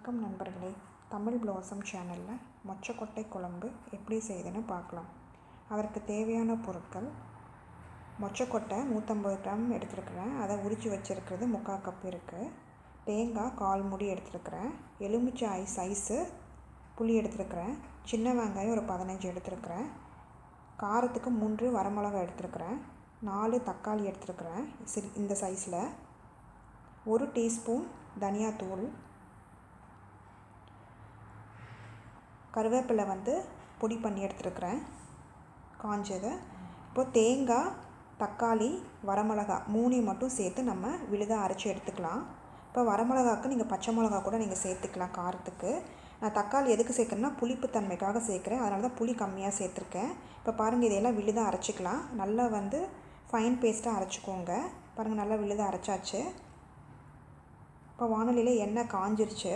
வணக்கம் நண்பர்களே. தமிழ் ப்ளாசம் சேனலில் மொச்சக்கொட்டை குழம்பு எப்படி செய்யுதுன்னு பார்க்கலாம். அதற்கு தேவையான பொருட்கள்: மொச்சக்கொட்டை 150 கிராம் எடுத்துருக்கிறேன். அதை உரித்து வச்சுருக்கிறது 3/4 கப் இருக்குது. தேங்காய் 1/4 மூடி எடுத்துருக்கிறேன். எலுமிச்சை சைஸு புளி எடுத்துருக்கிறேன். சின்ன வெங்காயம் ஒரு 15 எடுத்துருக்கிறேன். காரத்துக்கு 3 வரமிளகா எடுத்துருக்கிறேன். 4 தக்காளி எடுத்துருக்கிறேன் இந்த சைஸில். 1 டீஸ்பூன் தனியாத்தூள், கருவேப்பிலை பொடி பண்ணி எடுத்துருக்கிறேன் காஞ்சதை. இப்போது தேங்காய், தக்காளி, வரமிளகா 3 மட்டும் சேர்த்து நம்ம விழுதாக அரைச்சி எடுத்துக்கலாம். இப்போ வரமிளகாவுக்கு நீங்கள் பச்சை மிளகா கூட நீங்கள் சேர்த்துக்கலாம் காரத்துக்கு. நான் தக்காளி எதுக்கு சேர்க்குறேன்னா புளிப்பு தன்மைக்காக சேர்க்குறேன், அதனால தான் புளி கம்மியாக சேர்த்துருக்கேன். இப்போ பாருங்கள், இதையெல்லாம் விழுதாக அரைச்சிக்கலாம். நல்லா ஃபைன் பேஸ்ட்டாக அரைச்சிக்கோங்க. பாருங்கள், நல்லா விழுதாக அரைச்சாச்சு. இப்போ வானலியில் எண்ணெய் காஞ்சிருச்சு.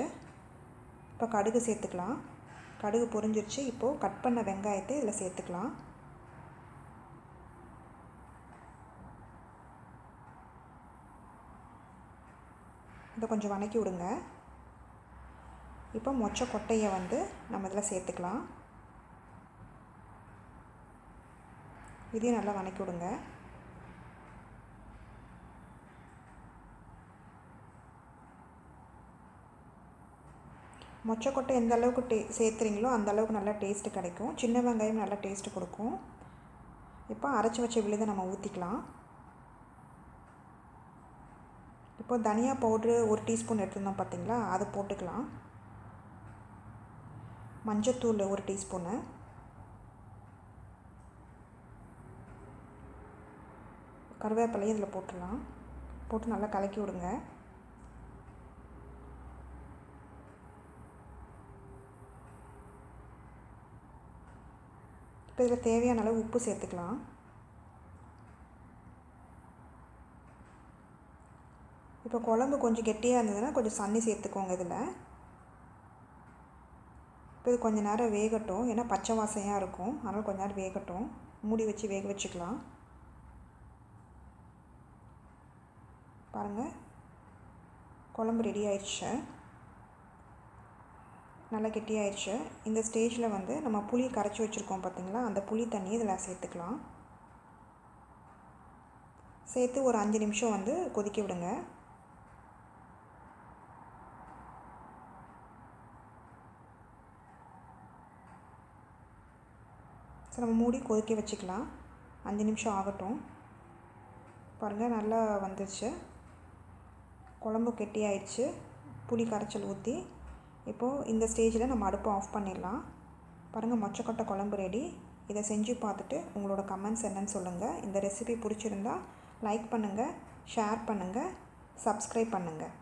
இப்போ கடுகு சேர்த்துக்கலாம். கடுகு பொரிஞ்சிருச்சு. இப்போது கட் பண்ண வெங்காயத்தை இதில் சேர்த்துக்கலாம். இதை கொஞ்சம் வதக்கி விடுங்க. இப்போ மொச்சக்கொட்டையை நம்ம இதில் சேர்த்துக்கலாம். இதையும் நல்லா வதக்கி விடுங்க. மொச்சக்கொட்டை எந்த அளவுக்கு சேர்த்துறீங்களோ அந்த அளவுக்கு நல்லா டேஸ்ட்டு கிடைக்கும். சின்ன வெங்காயம் நல்லா டேஸ்ட்டு கொடுக்கும். இப்போ அரைச்சி வச்ச விழுதை நம்ம ஊற்றிக்கலாம். இப்போ தனியா பவுட்ரு 1 டீஸ்பூன் எடுத்துருந்தோம் பார்த்தீங்களா, அது போட்டுக்கலாம். மஞ்சத்தூள் 1 டீஸ்பூனு, கருவேப்பிலையும் இதில் போட்டுடலாம். போட்டு நல்லா கலக்கி விடுங்க. இப்போ இதில் தேவையான அளவு உப்பு சேர்த்துக்கலாம். இப்போ குழம்பு கொஞ்சம் கெட்டியாக இருந்ததுன்னா கொஞ்சம் தண்ணி சேர்த்துக்கோங்க இதில். இப்போ இது கொஞ்சம் நேரம் வேகட்டும், ஏன்னா பச்சை வாசனையாக இருக்கும். அதனால் கொஞ்சம் நேரம் வேகட்டும். மூடி வச்சு வேக வச்சுக்கலாம். பாருங்கள், குழம்பு ரெடி ஆயிடுச்சு. நல்லா கெட்டியாயிடுச்சு. இந்த ஸ்டேஜில் நம்ம புளி கரைச்சி வச்சுருக்கோம் பார்த்திங்களா, அந்த புளி தண்ணியை இதில் சேர்த்துக்கலாம். சேர்த்து ஒரு 5 நிமிஷம் கொதிக்க விடுங்க. சரி, நம்ம மூடி கொதிக்க வச்சுக்கலாம். 5 நிமிஷம் ஆகட்டும். பாருங்கள், நல்லா வந்துடுச்சு. குழம்பு கெட்டியாயிடுச்சு. புளி கரைச்சல் ஊற்றி இப்போது இந்த ஸ்டேஜில் நம்ம அடுப்பை ஆஃப் பண்ணிடலாம். பாருங்கள், மொச்சக்கொட்டை குழம்பு ரெடி. இதை செஞ்சு பார்த்துட்டு உங்களோட கமெண்ட்ஸ் என்னன்னு சொல்லுங்கள். இந்த ரெசிபி பிடிச்சிருந்தா லைக் பண்ணுங்கள், ஷேர் பண்ணுங்கள், சப்ஸ்கிரைப் பண்ணுங்கள்.